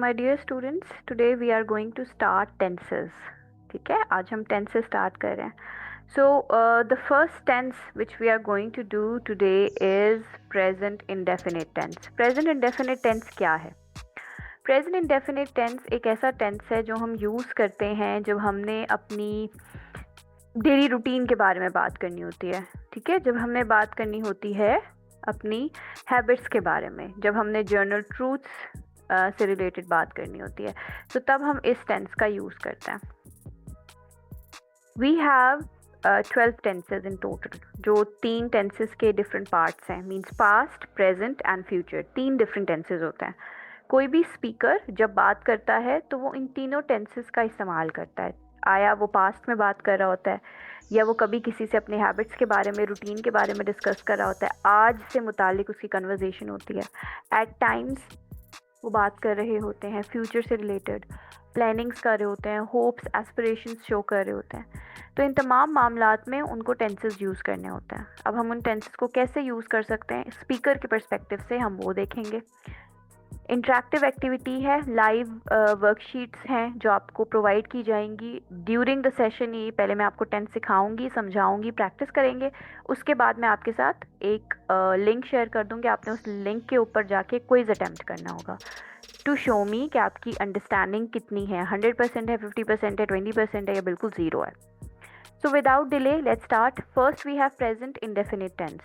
my dear students, today we are going to start tenses. ठीक है, आज हम tenses start कर रहे हैं. So the first tense which we are going to do today is present indefinite tense. Present indefinite tense क्या है? Present indefinite tense एक ऐसा tense है जो हम use करते हैं जब हमने अपनी डेली रूटीन के बारे में बात करनी होती है. ठीक है, जब हमने बात करनी होती है अपनी हैबिट्स के बारे में, जब हमने जर्नल ट्रूथ्स से रिलेटेड बात करनी होती है, तो तब हम इस टेंस का यूज़ करते हैं. We have 12 tenses in total, जो 3 टेंसेज के डिफरेंट पार्ट्स हैं. Means past, present and future, 3 different tenses होते हैं. कोई भी स्पीकर जब बात करता है तो वो इन तीनों टेंसेज का इस्तेमाल करता है. आया वो पास्ट में बात कर रहा होता है, या वो कभी किसी से अपने हैबिट्स के बारे में, रूटीन के बारे में डिस्कस कर रहा होता है, आज से मुतालिक उसकी कन्वर्जेशन होती है. एट टाइम्स वो बात कर रहे होते हैं फ्यूचर से रिलेटेड, प्लानिंग्स कर रहे होते हैं, होप्स एस्पिरेशंस शो कर रहे होते हैं. तो इन तमाम मामलात में उनको टेंसेस यूज़ करने होते हैं. अब हम उन टेंसेस को कैसे यूज़ कर सकते हैं स्पीकर के पर्सपेक्टिव से, हम वो देखेंगे. इंटरेक्टिव एक्टिविटी है, लाइव वर्कशीट्स हैं जो आपको प्रोवाइड की जाएंगी ड्यूरिंग द सेशन. ये पहले मैं आपको टेंस सिखाऊंगी, समझाऊंगी, प्रैक्टिस करेंगे. उसके बाद मैं आपके साथ एक लिंक शेयर कर दूंगी. आपने उस लिंक के ऊपर जाके क्विज अटेम्प्ट करना होगा टू शो मी कि आपकी अंडरस्टैंडिंग कितनी है. 100% है, 50% है, 20% है, या बिल्कुल ज़ीरो है. So without delay let's start. First we have present indefinite tense.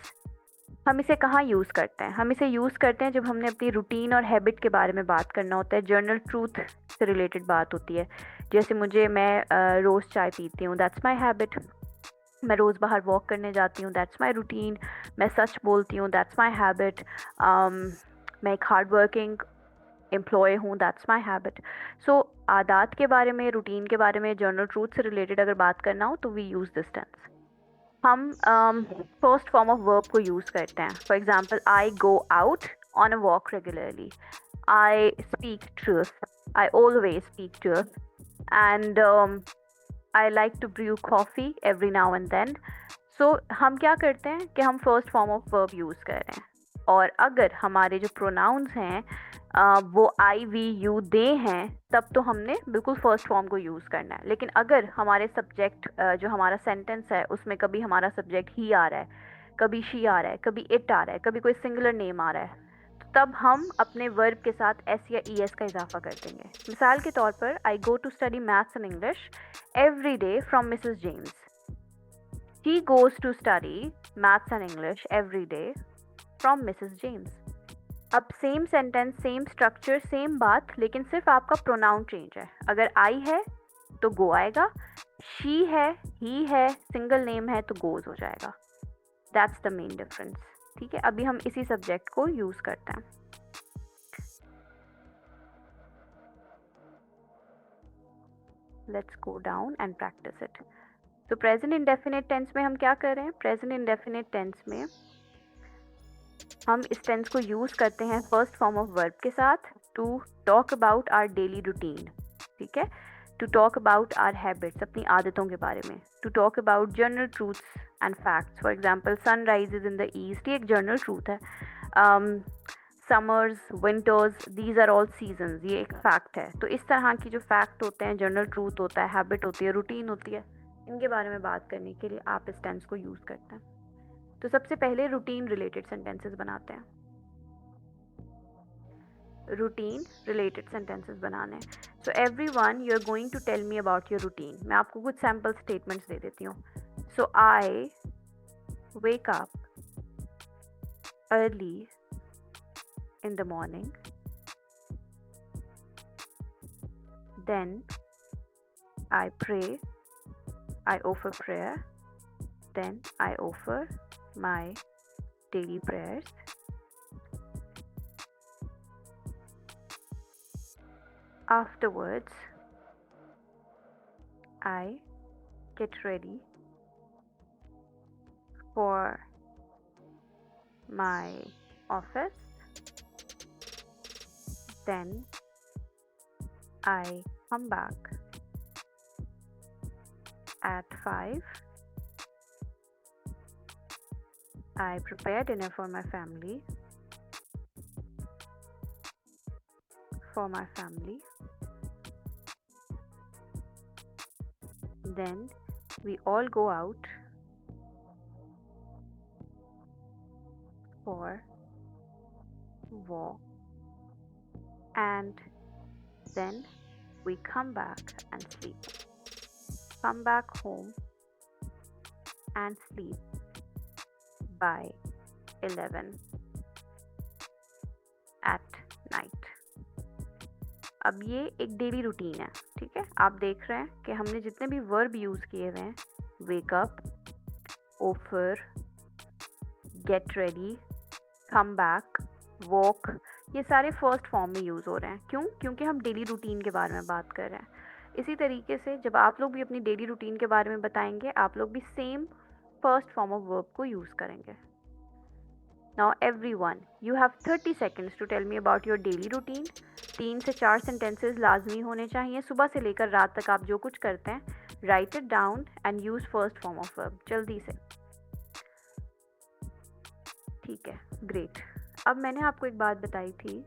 हम इसे कहाँ यूज़ करते हैं? हम इसे यूज़ करते हैं जब हमने अपनी रूटीन और हैबिट के बारे में बात करना होता है, जर्नल ट्रूथ से रिलेटेड बात होती है. जैसे मैं रोज़ चाय पीती हूँ, दैट्स माई हैबिट. मैं रोज़ बाहर वॉक करने जाती हूँ, दैट्स माई रूटीन. मैं सच बोलती हूँ, दैट्स माई हैबिट. मैं एक हार्ड वर्किंग एम्प्लॉय हूँ, दैट्स माई हैबिट. सो आदात के बारे में, रूटीन के बारे में, जर्नल ट्रूथ से रिलेटेड अगर बात करना हो तो वी यूज़ दिस टेंस. हम फर्स्ट फॉर्म ऑफ वर्ब को यूज़ करते हैं. For example, I go out on a walk regularly. I speak truth. I always speak truth. And I like to brew coffee every now and then. So हम क्या करते हैं कि हम first form of verb use कर रहे हैं. और अगर हमारे जो प्रोनाउंस हैं वो आई, वी, यू, दे हैं, तब तो हमने बिल्कुल फर्स्ट फॉर्म को यूज़ करना है. लेकिन अगर हमारे सब्जेक्ट जो हमारा सेंटेंस है उसमें कभी हमारा सब्जेक्ट ही आ रहा है, कभी शी आ रहा है, कभी इट आ रहा है, कभी कोई सिंगुलर नेम आ रहा है, तो तब हम अपने वर्ब के साथ एस या ई एस का इजाफा कर देंगे. मिसाल के तौर पर, I go to study maths and English every day from Mrs James. She goes to study maths and English every day from Mrs James. अब same sentence, same structure, same बात, लेकिन सिर्फ आपका प्रोनाउन चेंज है. अगर आई है तो गो आएगा, शी है, ही है, सिंगल नेम है तो गोज हो जाएगा. That's the main difference. ठीक है, अभी हम इसी सब्जेक्ट को यूज़ करते हैं. Let's go down and practice it. तो प्रेजेंट इंडेफिनिट टेंस में हम क्या कर रहे हैं? प्रेजेंट इंडेफिनिट टेंस में हम इस टेंस को यूज़ करते हैं फर्स्ट फॉर्म ऑफ वर्ब के साथ to talk about our daily routine. ठीक है, to talk about our habits, अपनी आदतों के बारे में. To talk about general truths and facts. For example, sun rises in the east, ये एक जर्नल ट्रूथ है. Summers, winters, these are all seasons, ये एक फैक्ट है. तो इस तरह की जो फैक्ट होते हैं, जर्नल ट्रूथ होता है, हैबिट होती है, रूटीन होती है, इनके बारे में बात करने के लिए आप इस टेंस को यूज़ करते हैं. तो सबसे पहले रूटीन रिलेटेड सेंटेंसेस बनाते हैं. रूटीन रिलेटेड सेंटेंसेस बनाने हैं. So everyone, you are going to tell me about your routine. मैं आपको कुछ सैम्पल स्टेटमेंट्स दे देती हूँ. So I wake up early in the morning, then I pray, I offer prayer, then I offer my daily prayers. Afterwards, I get ready for my office. Then I come back at 5. I prepare dinner for my family. for my family. Then we all go out for walk, and then we come back and sleep. Come back home and sleep by 11 at night. अब ये एक daily routine है, ठीक है। आप देख रहे हैं कि हमने जितने भी वर्ब यूज़ किए हुए हैं, wake up, offer, get ready, come back, walk, ये सारे फर्स्ट फॉर्म में यूज़ हो रहे हैं। क्यों? क्योंकि हम डेली रूटीन के बारे में बात कर रहे हैं। इसी तरीके से जब आप लोग भी अपनी डेली रूटीन के बारे में बताएंगे, आप लोग भी same first form of verb को यूज़ करेंगे। Now everyone, you have 30 seconds to tell me about your daily routine. 3 से 4 sentences लाजमी होने चाहिए। सुबह से लेकर रात तक आप जो कुछ करते हैं, write it down and use first form of verb. जल्दी से। ठीक है, ग्रेट। अब मैंने आपको एक बात बताई थी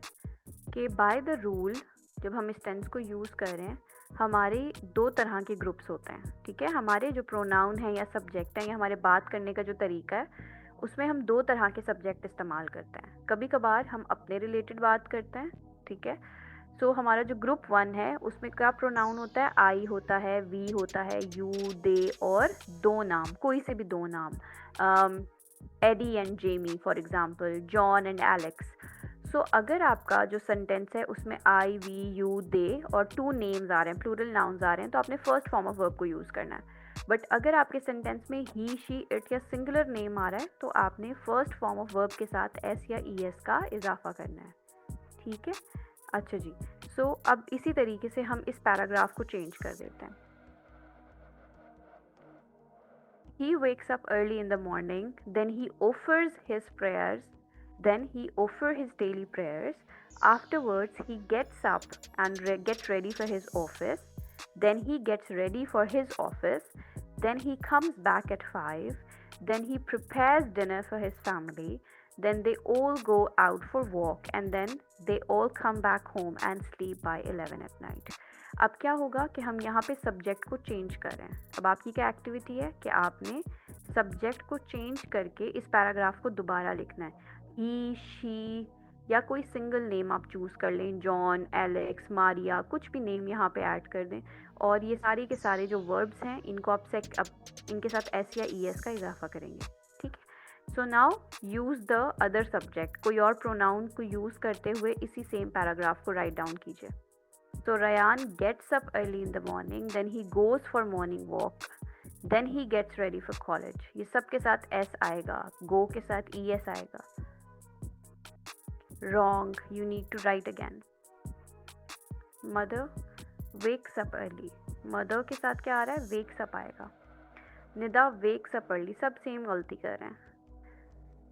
कि बाय द रूल जब हम इस टेंस को यूज़ कर रहे हैं, हमारे 2 तरह के ग्रुप्स होते हैं, ठीक है। हमारे जो प्रोनाउन हैं या सब्जेक्ट हैं या हमारे बात करने का जो तरीका है, उसमें हम 2 तरह के सब्जेक्ट इस्तेमाल करते हैं। कभी कभार हम अपने रिलेटेड बात करते हैं, ठीक है। सो हमारा जो ग्रुप 1 है उसमें क्या प्रोनाउन होता है? आई होता है, वी होता है, यू, दे और 2 नाम, कोई से भी 2 नाम, Eddie and Jamie for example, John and Alex. So अगर आपका जो सेंटेंस है उसमें आई, वी, यू, दे और 2 नेम्स आ रहे हैं, प्लूरल नाउन्स आ रहे हैं, तो आपने फर्स्ट फॉर्म ऑफ वर्ब को यूज़ करना है। बट अगर आपके सेंटेंस में ही, शी, इट या सिंगुलर नेम आ रहा है, तो आपने फर्स्ट फॉर्म ऑफ वर्ब के साथ एस या ई एस का इजाफा करना है, ठीक है। अच्छा जी, सो अब इसी तरीके से हम इस पैराग्राफ को चेंज कर देते हैं। He wakes up early in the morning, then he offers his prayers, then he offers his daily prayers. Afterwards, he gets up and gets ready for his office. Then he gets ready for his office. Then he comes back at 5. Then he prepares dinner for his family. Then they all go out for walk and then they all come back home and sleep by 11 at night. अब क्या होगा कि हम यहाँ पे subject को change कर रहे हैं। अब आपकी क्या एक्टिविटी है कि आपने सब्जेक्ट को चेंज करके इस पैराग्राफ को दोबारा लिखना है। ही, शी या कोई सिंगल नेम आप चूज़ कर लें, जॉन, एलेक्स, मारिया, कुछ भी नेम यहाँ पे ऐड कर दें और ये सारे के सारे जो वर्ब्स हैं इनको आप इनके साथ एस या ई एस का इजाफा करेंगे, ठीक है। So now use the other subject, कोई और प्रोनाउन को यूज़ करते हुए इसी सेम पैराग्राफ को राइट डाउन कीजिए। So Ryan gets up early in the morning, then he goes for morning walk, then he gets ready for college. ये सब के साथ s आएगा, go के साथ es आएगा। Wrong, you need to write again. Mother wakes up early. Mother के साथ क्या आ रहा है? Wakes up आएगा। निदा wakes up early, सब सेम गलती कर रहे हैं।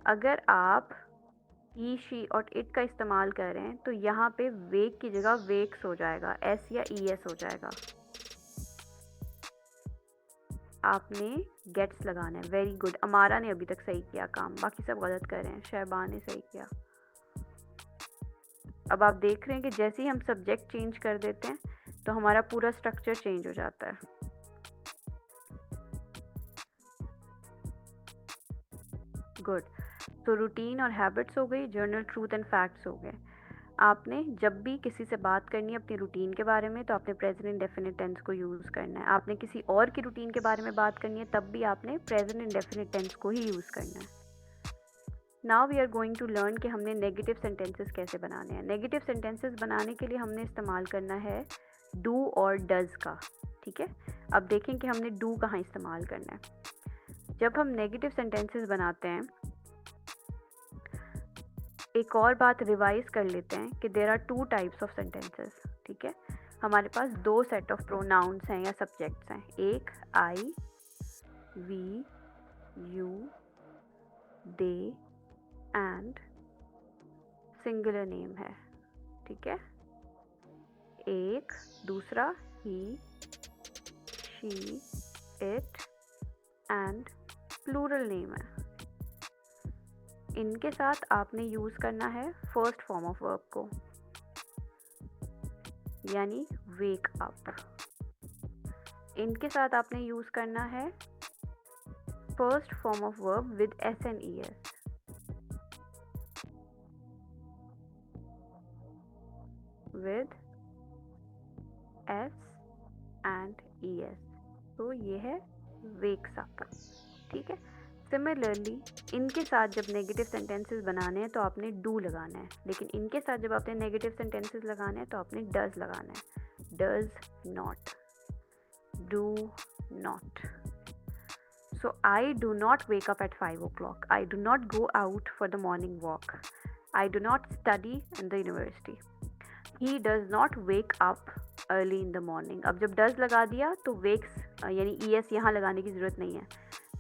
अगर आप ही, शी और इट का इस्तेमाल कर रहे हैं तो यहाँ पे वेक की जगह वेक्स हो जाएगा, एस या ई एस हो जाएगा। आपने गेट्स लगाना है। वेरी गुड, अमारा ने अभी तक सही किया काम, बाकी सब गलत कर रहे हैं। शहबान ने सही किया। अब आप देख रहे हैं कि जैसे ही हम सब्जेक्ट चेंज कर देते हैं तो हमारा पूरा स्ट्रक्चर चेंज हो जाता है। गुड। तो रूटीन और हैबिट्स हो गई, जर्नल, ट्रूथ एंड फैक्ट्स हो गए। आपने जब भी किसी से बात करनी है अपनी रूटीन के बारे में तो आपने प्रेजेंट इंडेफिनिट टेंस को यूज़ करना है। आपने किसी और की रूटीन के बारे में बात करनी है तब भी आपने प्रेजेंट इंडेफिनिट टेंस को ही यूज़ करना है। Now we are going to learn कि हमने नेगेटिव सेंटेंसेस कैसे बनाने हैं। नेगेटिव सेंटेंसेस बनाने के लिए हमने इस्तेमाल करना है डू और डज का, ठीक है। अब देखें कि हमने डू कहाँ इस्तेमाल करना है। जब हम नेगेटिव सेंटेंसेस बनाते हैं, एक और बात रिवाइज कर लेते हैं कि there are 2 types of sentences, ठीक है। हमारे पास 2 सेट ऑफ प्रोनाउंस हैं या सब्जेक्ट्स हैं। एक I, we, you, they and singular name है, ठीक है। एक दूसरा he, she, it and plural name है। इनके साथ आपने यूज़ करना है फर्स्ट फॉर्म ऑफ वर्ब को। यानी वेक अप। इनके साथ आपने यूज करना है first form of verb with S and E S. With S and E S, तो ये है वेक्स अप। ठीक है। सिमिलरली इनके साथ जब नेगेटिव सेंटेंसेस बनाने हैं तो आपने डू लगाना है, लेकिन इनके साथ जब आपने नेगेटिव सेंटेंसेस लगाने हैं तो आपने डज लगाना है। Does not, do not. So I do not wake up at 5 o'clock. I do not go out for the morning walk. I do not study in the university. He does not wake up early in the morning. अब जब does लगा दिया तो wakes यानी es यहाँ लगाने की ज़रूरत नहीं है.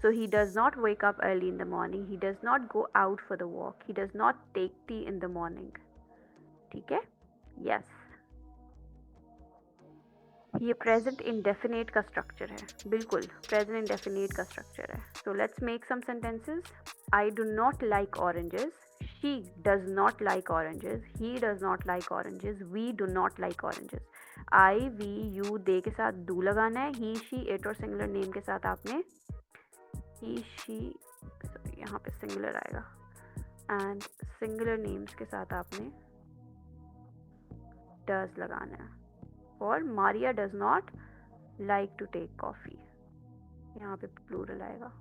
So he does not wake up early in the morning. He does not go out for the walk. He does not take tea in the morning. ठीक है? Yes. ये प्रेजेंट इंडेफिनेट का स्ट्रक्चर है, बिल्कुल प्रेजेंट इंडेफिनेट का structure है। So let's make some sentences. I do not like oranges, she does not like oranges, he does not like oranges, we do not like oranges. I we you they के साथ do लगाना है, he she it और singular name के साथ आपने ही she, यहाँ पे सिंगुलर आएगा, एंड सिंगुलर नेम्स के साथ आपने डज लगाना है। और Maria does not like to take coffee, यहाँ पे प्लूरल आएगा।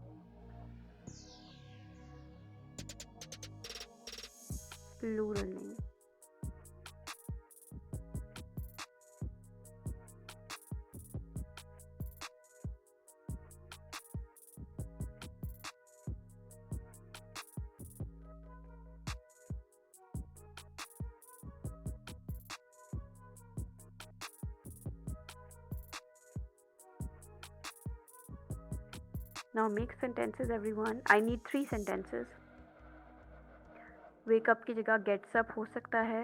प्लूरल नहीं। Now make sentences everyone. I need 3 sentences. Wake up की जगह gets up हो सकता है,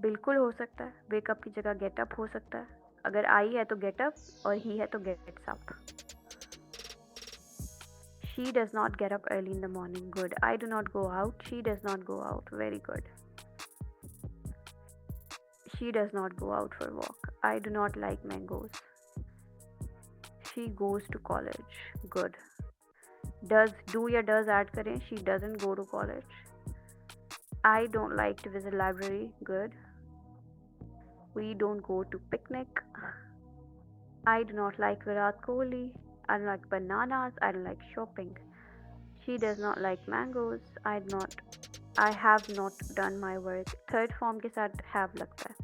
बिल्कुल हो सकता है। Wake up की जगह get up हो सकता है। अगर I है तो get up और he है तो gets up. She does not get up early in the morning. Good. I do not go out. She does not go out. Very good. She does not go out for a walk. I do not like mangoes. She goes to college. Good. Does do या does add करें, she doesn't go to college. I don't like to visit library. Good. We don't go to picnic. I do not like Virat Kohli. I don't like bananas. I don't like shopping. She does not like mangoes. I have not done my work. Third form के साथ have लगता है.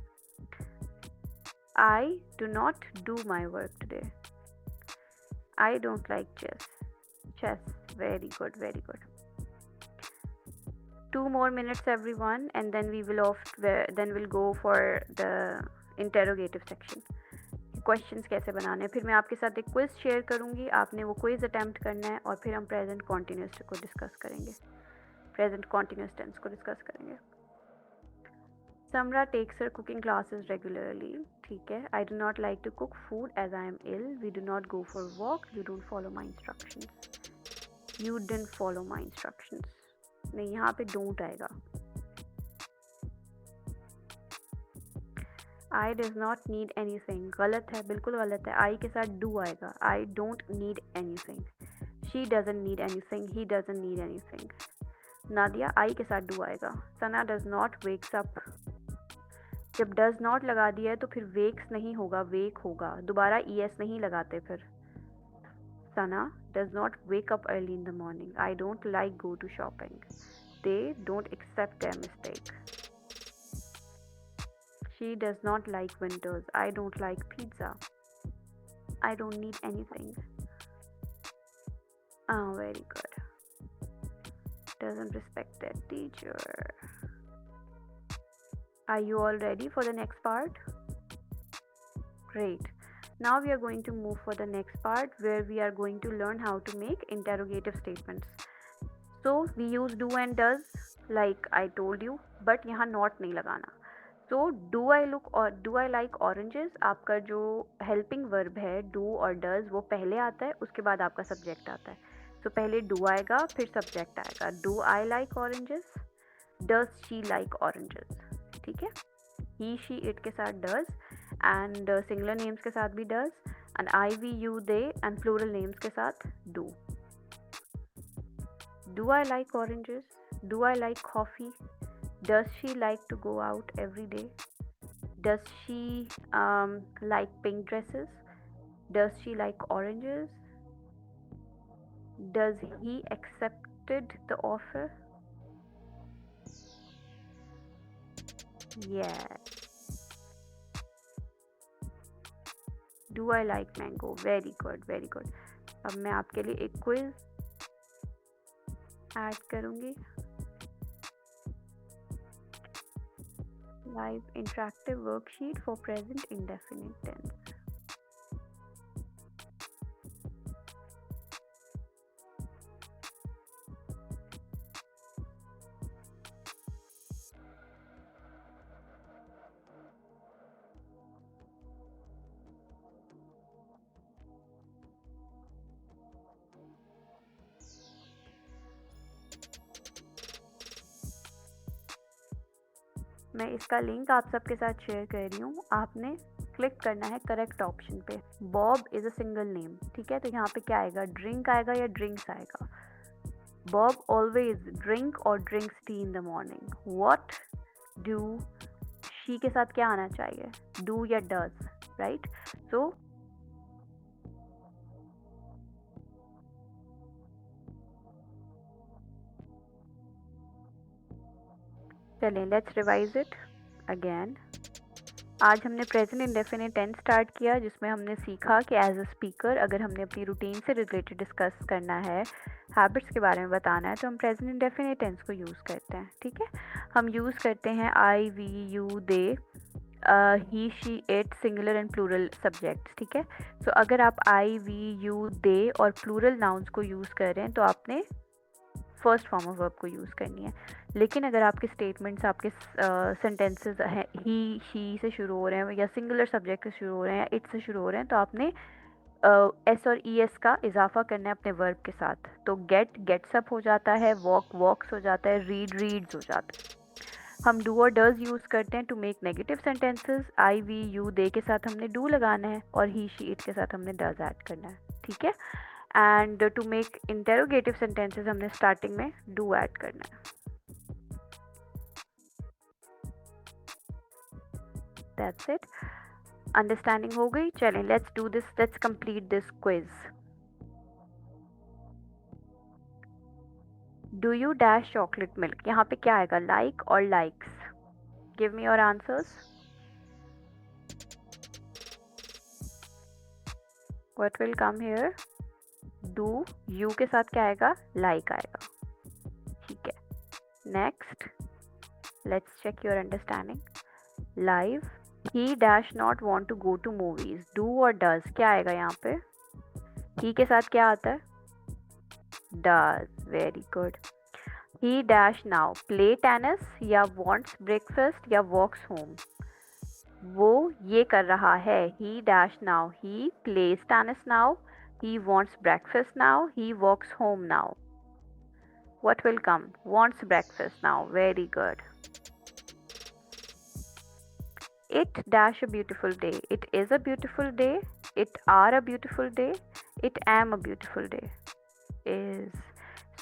I do not do my work today. I don't like chess. Chess. Very good, very good. 2 more minutes everyone, and then we'll go for the interrogative section. Questions कैसे बनाने, फिर मैं आपके साथ एक क्विज शेयर करूँगी, आपने वो क्विज अटेम्प्ट करना है और फिर हम प्रेजेंट कॉन्टिन्यूस को डिस्कस करेंगे, प्रेजेंट कॉन्टिन्यूस टेंस को डिस्कस करेंगे। Samra takes her cooking classes regularly. ठीक है। I do not like to cook food as I am ill. We do not go for a walk. You don't follow my instructions. You didn't follow my instructions. नहीं, यहाँ पे don't आएगा। I does not need anything. गलत है, बिल्कुल गलत है। I के साथ do आएगा। I don't need anything. She doesn't need anything. He doesn't need anything. Nadia I के साथ do आएगा। Sana does not wakes up. जब डज नॉट लगा दिया है तो फिर वेक्स नहीं होगा, वेक होगा। दोबारा es नहीं लगाते फिर। Sana does not wake up early in the morning. I don't like go to shopping. They don't accept their mistake. She does not like winters. I don't like pizza. I don't need anything. Very good. Doesn't respect their teacher. Are you all ready for the next part? Great. Now we are going to move for the next part where we are going to learn how to make interrogative statements. So we use do and does like I told you, but यहाँ not नहीं लगाना. So do I look or do I like oranges? आपका जो helping verb है do और does वो पहले आता है, उसके बाद आपका subject आता है. So पहले do आएगा फिर subject आएगा. Do I like oranges? Does she like oranges? ठीक है, ही शी इट के साथ डज, एंड सिंगुलर नेम्स के साथ भी does, and I we you they, and plural names के साथ do. Do I like oranges? Do I like coffee? Does she like to go out every day? Does she like pink dresses? Does she like oranges? Does he accepted the offer? Yeah. Do I like mango? Very good, very good. अब मैं आपके लिए एक quiz add करूँगी. Live interactive worksheet for present indefinite tense. मैं इसका link आप सबके साथ शेयर कर रही हूँ. आपने क्लिक करना है करेक्ट ऑप्शन पे. Bob is a single name. ठीक है, तो यहाँ पे क्या आएगा? ड्रिंक आएगा या ड्रिंक्स आएगा? बॉब ऑलवेज ड्रिंक और drinks T in the morning. What do she के साथ क्या आना चाहिए? डू या डज, राइट? सो चलें, लेट्स रिवाइज इट अगेन. आज हमने प्रेजेंट इंडेफिनिट टेंस स्टार्ट किया, जिसमें हमने सीखा कि एज अ स्पीकर अगर हमने अपनी रूटीन से रिलेटेड डिस्कस करना है, हैबिट्स के बारे में बताना है, तो हम प्रेजेंट इंडेफिनिट टेंस को यूज़ करते हैं. ठीक है, हम यूज़ करते हैं I we you they, he she it, singular and plural subjects. ठीक है, सो अगर आप आई वी यू दे और प्लूरल नाउन्स को यूज़ कर रहे हैं तो आपने फर्स्ट फॉर्म ऑफ वर्ब को यूज़ करनी है. लेकिन अगर आपके स्टेटमेंट्स, आपके सेंटेंसेस हैं ही शी से शुरू हो रहे हैं, या सिंगुलर सब्जेक्ट से शुरू हो रहे हैं, या इट से शुरू हो रहे हैं, तो आपने एस और ई एस का इजाफा करना है अपने वर्ब के साथ. तो गेट गेट्स अप हो जाता है, वॉक वॉक्स हो जाता है, रीड रीड्स हो जाता है. हम डू और डज यूज़ करते हैं to make negative sentences. I we you they के साथ हमने डू लगाना है, और ही शी इट के साथ हमने डज ऐड करना है. ठीक है, and to make interrogative sentences हमने स्टार्टिंग में डू ऐड करना है. That's it. अंडरस्टैंडिंग हो गई? चलें, let's do this, let's complete this quiz. Do you dash chocolate milk? यहाँ पे क्या आएगा? लाइक और likes? Give me your answers. What will come here? Do you के साथ क्या आएगा? लाइक आएगा. ठीक है, next let's check your understanding. Live, he dash not want to go to movies. Do और डज क्या आएगा यहाँ पे? ही के साथ क्या आता है? Does. Very good. He dash now play tennis, या वॉन्ट्स ब्रेकफास्ट, या वॉक्स होम. वो ये कर रहा है. ही dash now he plays tennis now, he wants breakfast now, he walks home now. What will come? Wants breakfast now. Very good. It dash a beautiful day. It is a beautiful day. It are a beautiful day. It am a beautiful day. Is.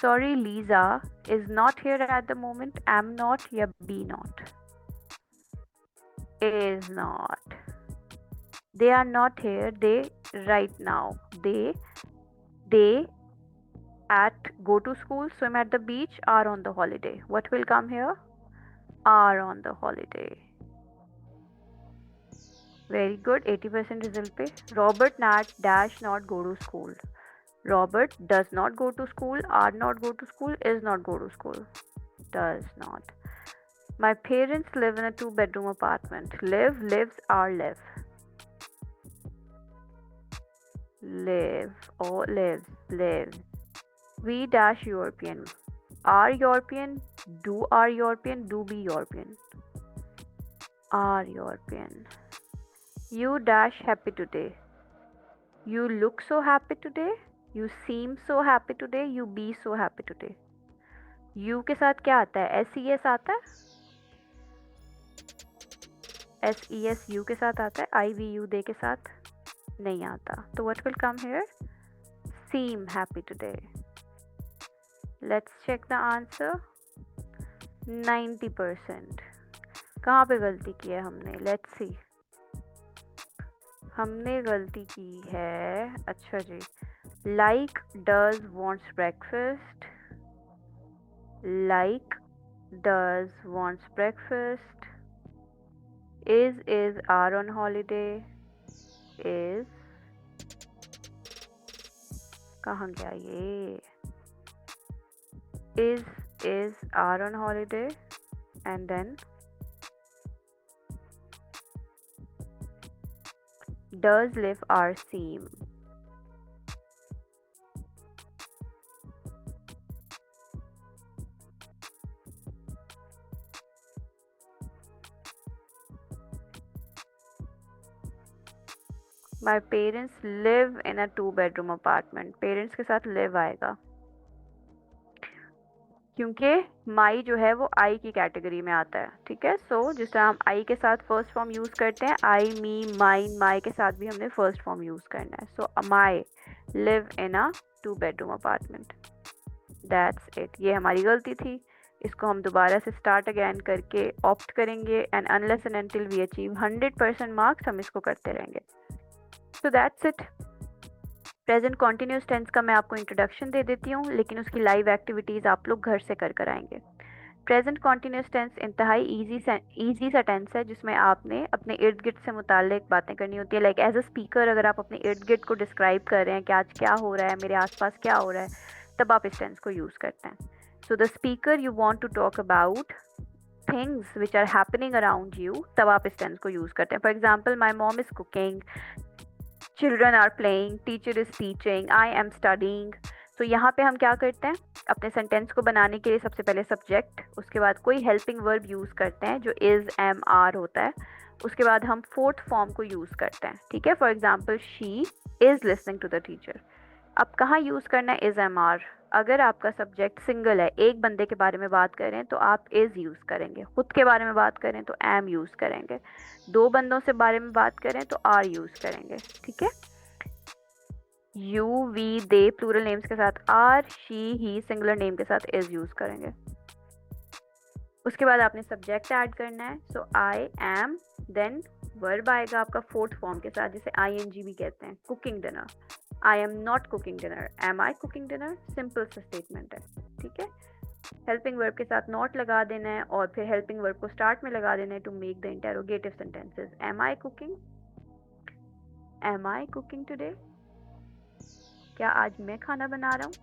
Sorry, Lisa is not here at the moment. Am not, ya be not. Is not. They are not here. They right now. They at go to school, swim at the beach, are on the holiday. What will come here? Are on the holiday. Very good. 80% result पे. Robert dash not go to school. Robert does not go to school, are not go to school, is not go to school. Does not. My parents live in a 2-bedroom apartment. Live, lives, are live. Live or lives, lives. We dash European. Are European, do are European, do be European. Are European. You dash happy today. You look so happy today. You seem so happy today. You be so happy today. You के साथ क्या आता है? SES आता है. SESU के साथ आता है, IVU दे के साथ नहीं आता, तो what will come here? Seem happy today. Let's check the answer. 90%. कहाँ पे गलती की है हमने? Let's see. हमने गलती की है, अच्छा जी, like does wants breakfast, like does wants breakfast, is are on holiday, is कहाँ गया ये, is are on holiday, and then does live are seem. My parents live in a 2-bedroom apartment. Parents के साथ live आएगा क्योंकि माई जो है वो आई की कैटेगरी में आता है, ठीक है। सो जिस तरह हम आई के साथ फर्स्ट फॉर्म यूज़ करते हैं, आई, मी, माइन, माई के साथ भी हमने फर्स्ट फॉर्म यूज़ करना है। So my live in a 2-bedroom apartment. That's it. ये हमारी गलती थी, इसको हम दोबारा से स्टार्ट अगैन करके ऑप्ट करेंगे, and unless and until we achieve 100% marks हम इसको करते रहेंगे। So that's it. Present continuous tense का मैं आपको इंट्रोडक्शन दे देती हूँ, लेकिन उसकी लाइव एक्टिविटीज़ आप लोग घर से कर आएंगे। प्रेजेंट कॉन्टिन्यूस टेंस इंतहाई ईजी सा टेंस है, जिसमें आपने अपने इर्द गिर्द से मुताल्लिक बातें करनी होती है। लाइक एज अ स्पीकर अगर आप अपने इर्द गिर्द को डिस्क्राइब कर रहे हैं कि आज क्या हो रहा है, मेरे आसपास क्या हो रहा है, तब आप इस टेंस को यूज़ करते हैं। So the speaker you want to talk about things which are happening around you, तब आप इस टेंस को यूज़ करते हैं। For example, my mom is cooking, children are playing, teacher is teaching, I am studying. तो यहाँ पे हम क्या करते हैं, अपने सेंटेंस को बनाने के लिए सबसे पहले सब्जेक्ट, उसके बाद कोई हेल्पिंग वर्ब यूज़ करते हैं जो इज़, एम, आर होता है, उसके बाद हम फोर्थ फॉर्म को यूज़ करते हैं, ठीक है। For example, she is listening to the teacher. अब कहाँ यूज़ करना है इज़, एम, आर? अगर आपका सब्जेक्ट सिंगल है, एक बंदे के बारे में बात करें तो आप इज़ यूज़ करेंगे, खुद के बारे में बात करें तो एम यूज़ करेंगे, दो बंदों से बारे में बात करें तो आर यूज़ करेंगे, ठीक है। You, we, they plural names के साथ are, she, he singular name के साथ इज यूज करेंगे। उसके बाद आपने सब्जेक्ट ऐड करना है। सो आई एम, देन वर्ब आएगा आपका फोर्थ फॉर्म के साथ, जिसे ING भी कहते हैं, cooking dinner. I am not cooking dinner, am I cooking dinner, simple सा स्टेटमेंट है, ठीक है। हेल्पिंग वर्ब के साथ नॉट लगा देना है, और फिर हेल्पिंग वर्ब को स्टार्ट में लगा देना है to make the interrogative sentences. Am I cooking, am I cooking today, क्या आज मैं खाना बना रहा हूँ।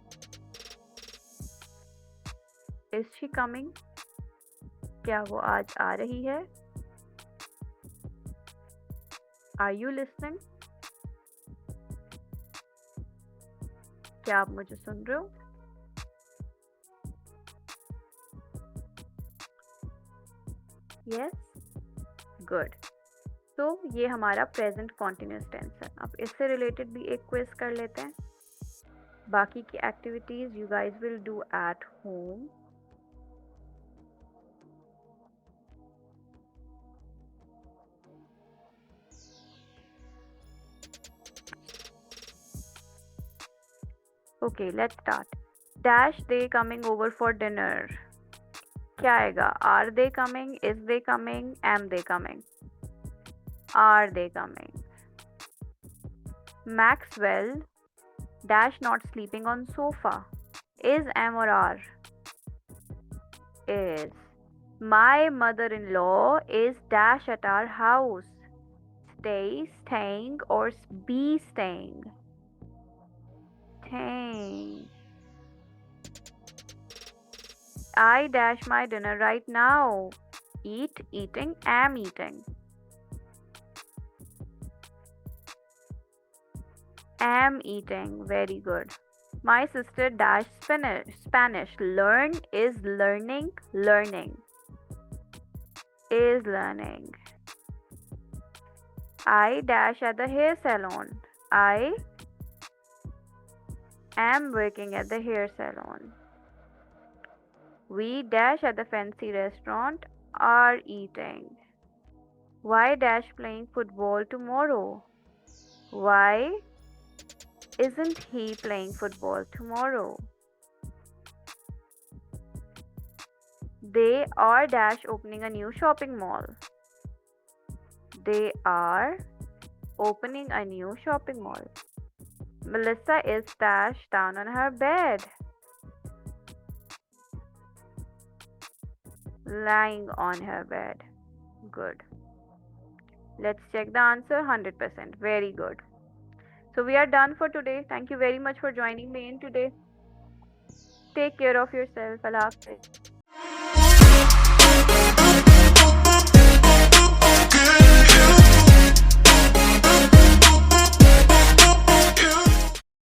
इज शी कमिंग, क्या वो आज आ रही है। आर यू लिसनिंग, क्या आप मुझे सुन रहे हो। Yes, good. तो ये हमारा प्रेजेंट कॉन्टिन्यूस टेंस है। अब इससे रिलेटेड भी एक क्विज कर लेते हैं। बाकी की activities you guys will do at home. Okay, let's start. Dash they coming over for dinner, क्या आएगा। Are they coming, is they coming, am they coming. Are they coming. Maxwell dash not sleeping on sofa, is, am, or are. Is. My mother-in-law is dash at our house, stay, staying, or be staying. Staying. I dash my dinner right now, eat, eating, am eating. Am eating, very good. My sister dash Spanish, learn, is learning, learning, is learning. I dash at the hair salon, I am working at the hair salon. We dash at the fancy restaurant, are eating. Why dash playing football tomorrow? Why isn't he playing football tomorrow? They are dash opening a new shopping mall. They are opening a new shopping mall. Melissa is dash down on her bed. Lying on her bed. Good. Let's check the answer. 100%. Very good. So we are done for today. Thank you very much for joining me in today. Take care of yourself. Allah Hafiz.